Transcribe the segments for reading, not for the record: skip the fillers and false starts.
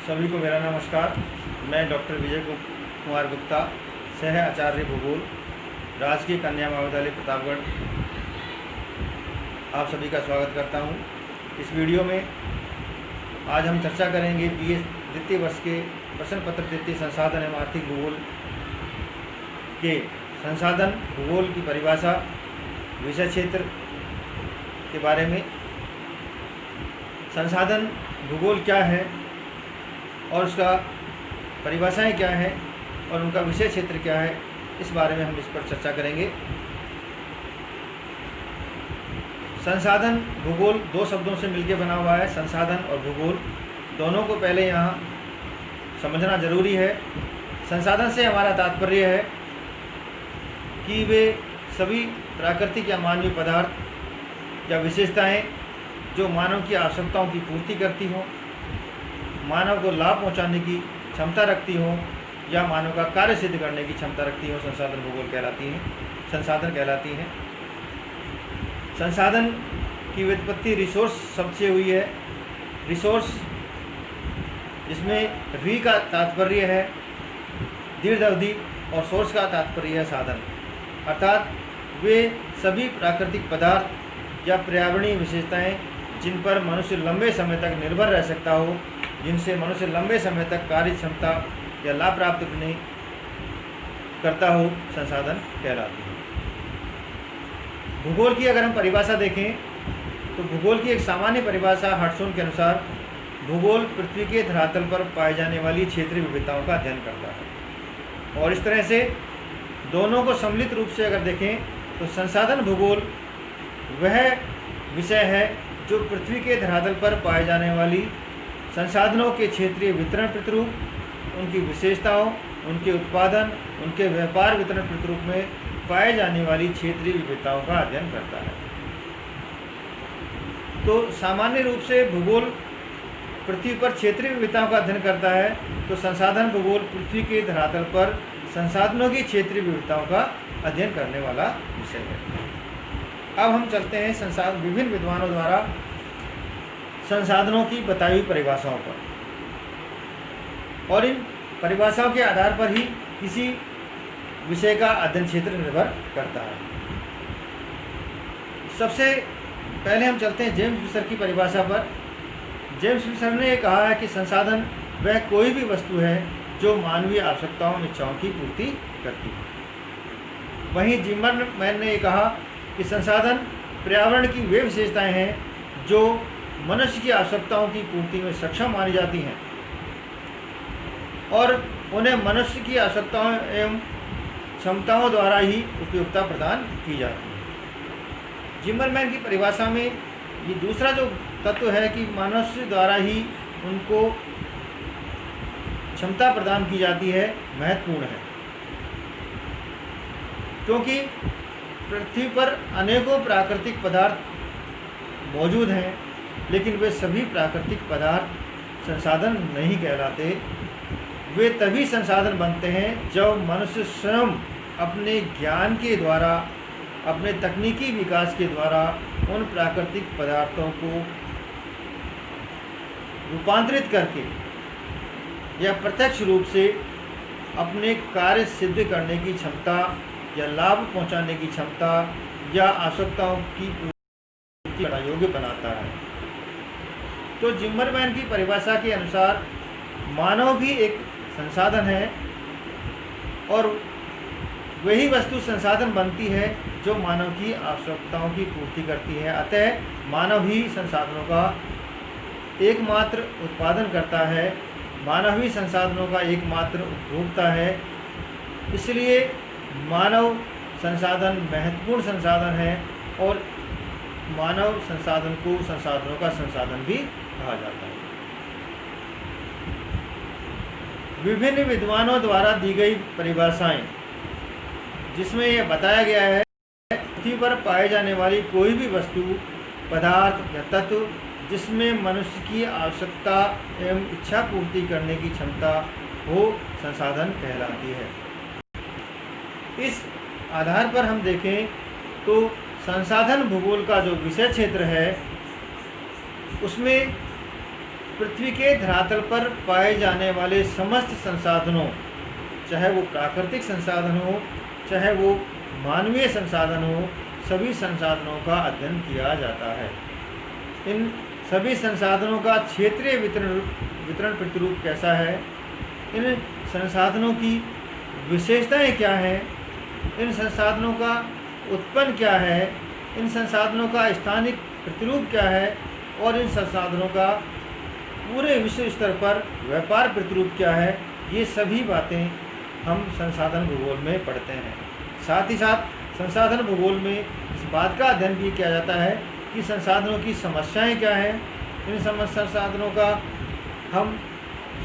सभी को मेरा नमस्कार। मैं डॉक्टर विजय कुमार गुप्ता, सह आचार्य भूगोल, राजकीय कन्या महाविद्यालय प्रतापगढ़, आप सभी का स्वागत करता हूं। इस वीडियो में आज हम चर्चा करेंगे BA द्वितीय वर्ष के प्रश्न पत्र तृतीय संसाधन एवं आर्थिक भूगोल के संसाधन भूगोल की परिभाषा, विषय क्षेत्र के बारे में। संसाधन भूगोल क्या है और उसका परिभाषाएं क्या है और उनका विषय क्षेत्र क्या है, इस बारे में हम इस पर चर्चा करेंगे। संसाधन भूगोल दो शब्दों से मिलकर बना हुआ है। संसाधन और भूगोल दोनों को पहले यहाँ समझना जरूरी है। संसाधन से हमारा तात्पर्य है कि वे सभी प्राकृतिक या मानवीय पदार्थ या विशेषताएं जो मानव की आवश्यकताओं की पूर्ति करती हों, मानव को लाभ पहुंचाने की क्षमता रखती हों या मानव का कार्य सिद्ध करने की क्षमता रखती हों, संसाधन भूगोल कहलाती हैं, संसाधन कहलाती हैं। संसाधन की व्युत्पत्ति रिसोर्स शब्द से हुई है। रिसोर्स, जिसमें री का तात्पर्य है दीर्घ अवधि और सोर्स का तात्पर्य है साधन, अर्थात वे सभी प्राकृतिक पदार्थ या पर्यावरणीय विशेषताएं जिन पर मनुष्य लंबे समय तक निर्भर रह सकता हो, जिनसे मनुष्य लंबे समय तक कार्य क्षमता या लाभ प्राप्त करता हो, संसाधन कहलाती है। भूगोल की अगर हम परिभाषा देखें तो भूगोल की एक सामान्य परिभाषा हटसोन के अनुसार भूगोल पृथ्वी के धरातल पर पाई जाने वाली क्षेत्रीय विविधताओं का अध्ययन करता है। और इस तरह से दोनों को सम्मिलित रूप से अगर देखें तो संसाधन भूगोल वह विषय है जो पृथ्वी के धरातल पर पाए जाने वाली संसाधनों के क्षेत्रीय वितरण प्रतिरूप, उनकी विशेषताओं, उनके उत्पादन, उनके व्यापार वितरण प्रतिरूप में पाए जाने वाली क्षेत्रीय विविधताओं का अध्ययन करता है। तो सामान्य रूप से भूगोल पृथ्वी पर क्षेत्रीय विविधताओं का अध्ययन करता है, तो संसाधन भूगोल पृथ्वी के धरातल पर संसाधनों की क्षेत्रीय विविधताओं का अध्ययन करने वाला विषय है। अब हम चलते हैं विभिन्न विद्वानों द्वारा संसाधनों की बताई हुई परिभाषाओं पर, और इन परिभाषाओं के आधार पर ही किसी विषय का अध्ययन क्षेत्र निर्भर करता है। सबसे पहले हम चलते हैं जेम्स फिशर की परिभाषा पर। जेम्स फिशर ने कहा है कि संसाधन वह कोई भी वस्तु है जो मानवीय आवश्यकताओं इच्छाओं की पूर्ति करती है। वहीं जिमरमैन ने कहा कि संसाधन पर्यावरण की वे विशेषताएं हैं जो मनुष्य की आवश्यकताओं की पूर्ति में सक्षम मानी जाती हैं और उन्हें मनुष्य की आवश्यकताओं एवं क्षमताओं द्वारा ही उपयोगिता प्रदान की जाती है। जिमरमैन की परिभाषा में ये दूसरा जो तत्व है कि मनुष्य द्वारा ही उनको क्षमता प्रदान की जाती है, महत्वपूर्ण है, क्योंकि पृथ्वी पर अनेकों प्राकृतिक पदार्थ मौजूद हैं, लेकिन वे सभी प्राकृतिक पदार्थ संसाधन नहीं कहलाते। वे तभी संसाधन बनते हैं जब मनुष्य स्वयं अपने ज्ञान के द्वारा, अपने तकनीकी विकास के द्वारा उन प्राकृतिक पदार्थों को रूपांतरित करके या प्रत्यक्ष रूप से अपने कार्य सिद्ध करने की क्षमता या लाभ पहुंचाने की क्षमता या आवश्यकताओं की पूर्ति करना योग्य बनाता है। तो जिमरमैन की परिभाषा के अनुसार मानव भी एक संसाधन है और वही वस्तु संसाधन बनती है जो मानव की आवश्यकताओं की पूर्ति करती है। अतः मानव ही संसाधनों का एकमात्र उत्पादन करता है, मानव ही संसाधनों का एकमात्र उपभोक्ता है। इसलिए मानव संसाधन महत्वपूर्ण संसाधन है और मानव संसाधन को संसाधनों का संसाधन भी कहा जाता है। विभिन्न विद्वानों द्वारा दी गई परिभाषाएं, जिसमें यह बताया गया है पृथ्वी पर पाए जाने वाली कोई भी वस्तु, पदार्थ या तत्व जिसमें मनुष्य की आवश्यकता एवं इच्छा पूर्ति करने की क्षमता हो, संसाधन कहलाती है। इस आधार पर हम देखें तो संसाधन भूगोल का जो विषय क्षेत्र है उसमें पृथ्वी के धरातल पर पाए जाने वाले समस्त संसाधनों, चाहे वो प्राकृतिक संसाधन हो, चाहे वो मानवीय संसाधन हो, सभी संसाधनों का अध्ययन किया जाता है। इन सभी संसाधनों का क्षेत्रीय वितरण प्रतिरूप कैसा है, इन संसाधनों की विशेषताएं क्या हैं, इन संसाधनों का उत्पन्न क्या है, इन संसाधनों का स्थानिक प्रतिरूप क्या है और इन संसाधनों का पूरे विश्व स्तर पर व्यापार प्रतिरूप क्या है, ये सभी बातें हम संसाधन भूगोल में पढ़ते हैं। साथ ही साथ संसाधन भूगोल में इस बात का अध्ययन भी किया जाता है कि संसाधनों की समस्याएं क्या हैं, इन संसाधनों का हम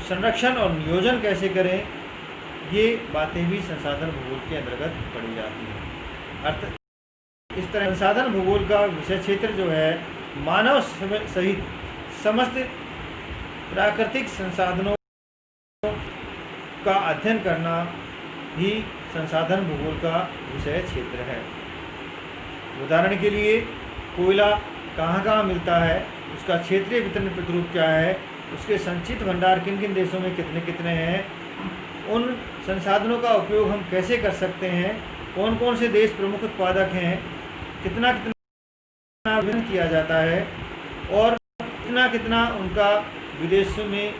संरक्षण और नियोजन कैसे करें, ये बातें भी संसाधन भूगोल के अंतर्गत पढ़ी जाती हैं। इस तरह संसाधन भूगोल का विषय क्षेत्र जो है मानव सहित समस्त प्राकृतिक संसाधनों का अध्ययन करना ही संसाधन भूगोल का विषय क्षेत्र है। उदाहरण के लिए कोयला कहाँ कहाँ मिलता है, उसका क्षेत्रीय वितरण प्रतिरूप क्या है, उसके संचित भंडार किन किन देशों में कितने कितने हैं, उन संसाधनों का उपयोग हम कैसे कर सकते हैं, कौन कौन से देश प्रमुख उत्पादक हैं, कितना कितना वितरण किया जाता है और कितना कितना उनका विदेशों में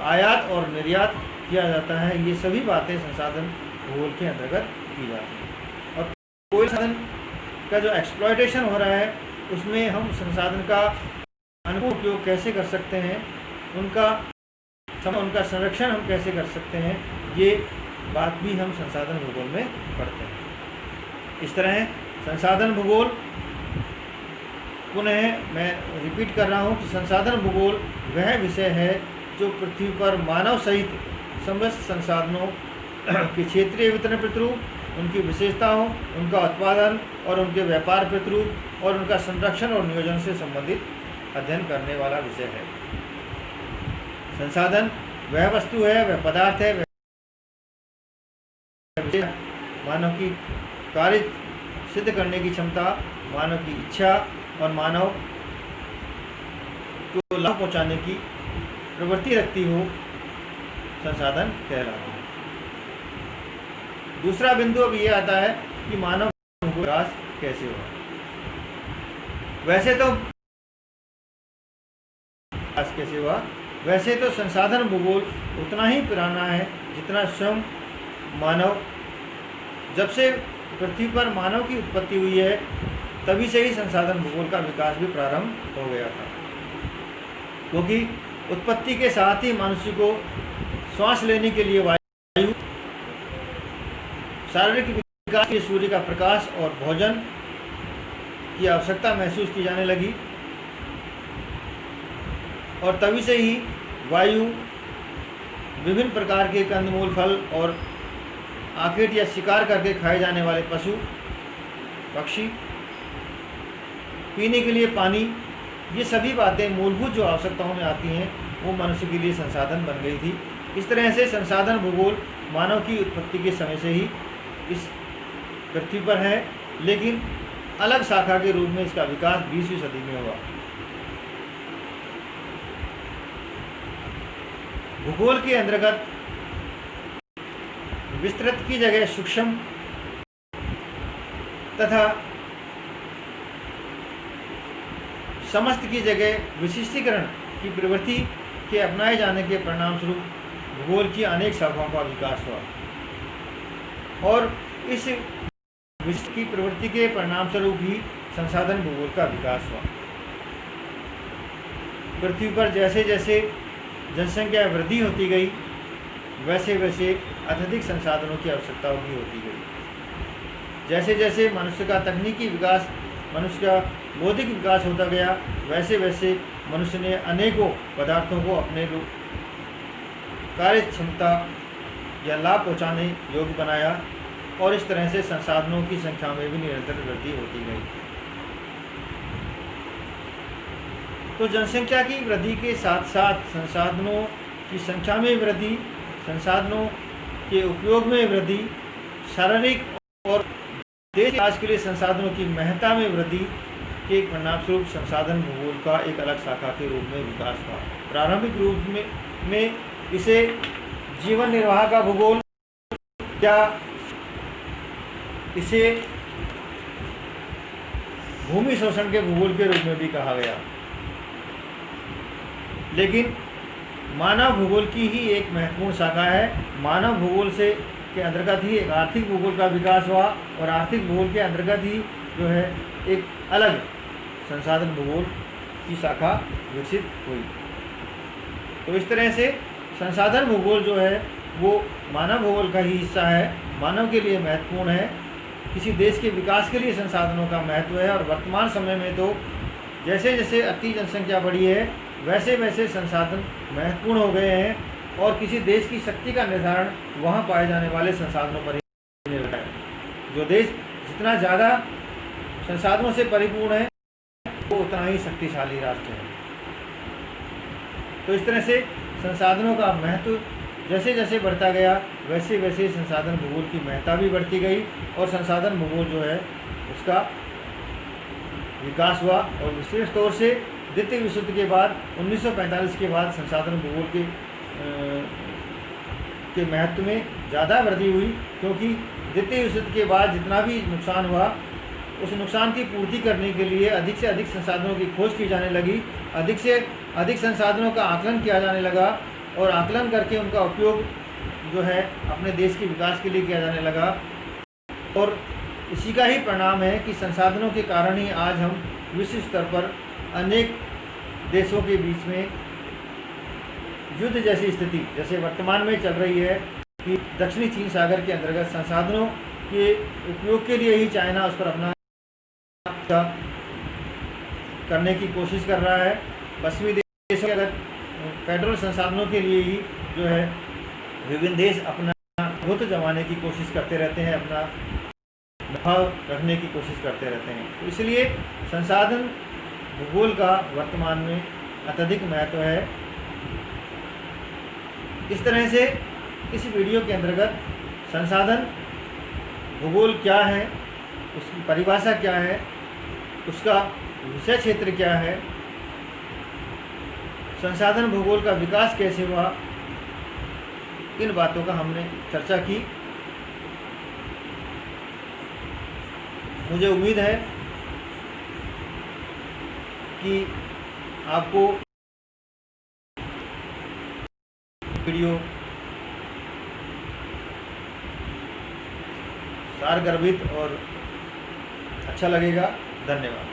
आयात और निर्यात किया जाता है, ये सभी बातें संसाधन भूगोल के अंतर्गत की जाती हैं। और कोई साधन का जो एक्सप्लॉयटेशन हो रहा है उसमें हम संसाधन का अनुकूल उपयोग कैसे कर सकते हैं, उनका संरक्षण हम कैसे कर सकते हैं, ये बात भी हम संसाधन भूगोल में पढ़ते हैं। इस तरह संसाधन भूगोल, पुनः मैं रिपीट कर रहा हूँ कि संसाधन भूगोल वह विषय है जो पृथ्वी पर मानव सहित समस्त संसाधनों के क्षेत्रीय वितरण प्रतिरूप, उनकी विशेषताओं, उनका उत्पादन और उनके व्यापार प्रतिरूप और उनका संरक्षण और नियोजन से संबंधित अध्ययन करने वाला विषय है। संसाधन वह वस्तु है, वह पदार्थ है, मानव की कार्य सिद्ध करने की क्षमता, मानव की इच्छा और मानव को लाभ पहुंचाने की प्रवृत्ति रखती हो, संसाधन कहलाता है। दूसरा बिंदु अब ये आता है कि मानव विकास कैसे हुआ। वैसे तो संसाधन भूगोल उतना ही पुराना है जितना स्वयं मानव, जब से पृथ्वी पर मानव की उत्पत्ति हुई है तभी से ही संसाधन भूगोल का विकास भी प्रारंभ हो गया था, क्योंकि उत्पत्ति के साथ ही मनुष्य को श्वास लेने के लिए वायु, शारीरिक विकास के सूर्य का प्रकाश और भोजन की आवश्यकता महसूस की जाने लगी और तभी से ही वायु, विभिन्न प्रकार के कंदमूल, फल और आखेट या शिकार करके खाए जाने वाले पशु पक्षी, पीने के लिए पानी, ये सभी बातें मूलभूत जो आवश्यकताओं में आती हैं वो मनुष्य के लिए संसाधन बन गई थी। इस तरह से संसाधन भूगोल मानव की उत्पत्ति के समय से ही इस पृथ्वी पर है, लेकिन अलग शाखा के रूप में इसका विकास 20वीं सदी में हुआ। भूगोल के अंतर्गत विस्तृत की जगह सूक्ष्म तथा समस्त की जगह विशिष्टीकरण की प्रवृत्ति के अपनाए जाने के परिणाम स्वरूप भूगोल की अनेक शाखाओं का विकास हुआ और इस विशिष्ट की प्रवृत्ति के परिणाम स्वरूप ही संसाधन भूगोल का विकास हुआ। पृथ्वी पर जैसे जैसे जनसंख्या वृद्धि होती गई वैसे वैसे अत्यधिक संसाधनों की आवश्यकता भी होती गई। जैसे जैसे मनुष्य का तकनीकी विकास, मनुष्य का बौद्धिक विकास होता गया, वैसे वैसे मनुष्य ने अनेकों पदार्थों को अपने कार्य क्षमता या लाभ पहुँचाने योग्य बनाया और इस तरह से संसाधनों की संख्या में भी निरंतर वृद्धि होती गई। तो जनसंख्या की वृद्धि के साथ साथ संसाधनों की संख्या में वृद्धि, संसाधनों के उपयोग में वृद्धि, शारीरिक और देश विकास के लिए संसाधनों की महत्ता में वृद्धि, के परिणाम स्वरूप संसाधन भूगोल का एक अलग शाखा के रूप में विकास हुआ। प्रारंभिक रूप में इसे जीवन निर्वाह का भूगोल या इसे भूमि शोषण के भूगोल के रूप में भी कहा गया। लेकिन मानव भूगोल की ही एक महत्वपूर्ण शाखा है। मानव भूगोल से के अंतर्गत ही एक आर्थिक भूगोल का विकास हुआ और आर्थिक भूगोल के अंतर्गत ही जो है एक अलग संसाधन भूगोल की शाखा विकसित हुई। तो इस तरह से संसाधन भूगोल जो है वो मानव भूगोल का ही हिस्सा है, मानव के लिए महत्वपूर्ण है। किसी देश के विकास के लिए संसाधनों का महत्व है और वर्तमान समय में तो जैसे जैसे अति जनसंख्या बढ़ी है वैसे वैसे संसाधन महत्वपूर्ण हो गए हैं और किसी देश की शक्ति का निर्धारण वहाँ पाए जाने वाले संसाधनों पर ही निर्भर है। जो देश जितना ज़्यादा संसाधनों से परिपूर्ण है वो उतना ही शक्तिशाली राष्ट्र है। तो इस तरह से संसाधनों का महत्व जैसे जैसे बढ़ता गया वैसे वैसे संसाधन भूगोल की महत्ता भी बढ़ती गई और संसाधन भूगोल जो है उसका विकास हुआ। और विशेष तौर से द्वितीय विश्व युद्ध के बाद 1945 के बाद संसाधन भूगोल के महत्व में ज़्यादा वृद्धि हुई, क्योंकि द्वितीय विश्व युद्ध के बाद जितना भी नुकसान हुआ उस नुकसान की पूर्ति करने के लिए अधिक से अधिक संसाधनों की खोज की जाने लगी, अधिक से अधिक संसाधनों का आकलन किया जाने लगा और आकलन करके उनका उपयोग जो है अपने देश के विकास के लिए किया जाने लगा। और इसी का ही परिणाम है कि संसाधनों के कारण ही आज हम विश्व स्तर पर अनेक देशों के बीच में युद्ध जैसी स्थिति जैसे वर्तमान में चल रही है कि दक्षिणी चीन सागर के अंतर्गत संसाधनों के उपयोग के लिए ही चाइना उस पर अपना करने की कोशिश कर रहा है। पश्चिमी देशों के अगर पेट्रोल संसाधनों के लिए ही जो है विभिन्न देश अपना हित जमाने की कोशिश करते रहते हैं, अपना नफा रखने की कोशिश करते रहते हैं। तो इसलिए संसाधन भूगोल का वर्तमान में अत्यधिक महत्व है। इस तरह से इस वीडियो के अंतर्गत संसाधन भूगोल क्या है, उसकी परिभाषा क्या है, उसका विषय क्षेत्र क्या है, संसाधन भूगोल का विकास कैसे हुआ, इन बातों का हमने चर्चा की। मुझे उम्मीद है कि आपको वीडियो सारगर्भित और अच्छा लगेगा। धन्यवाद।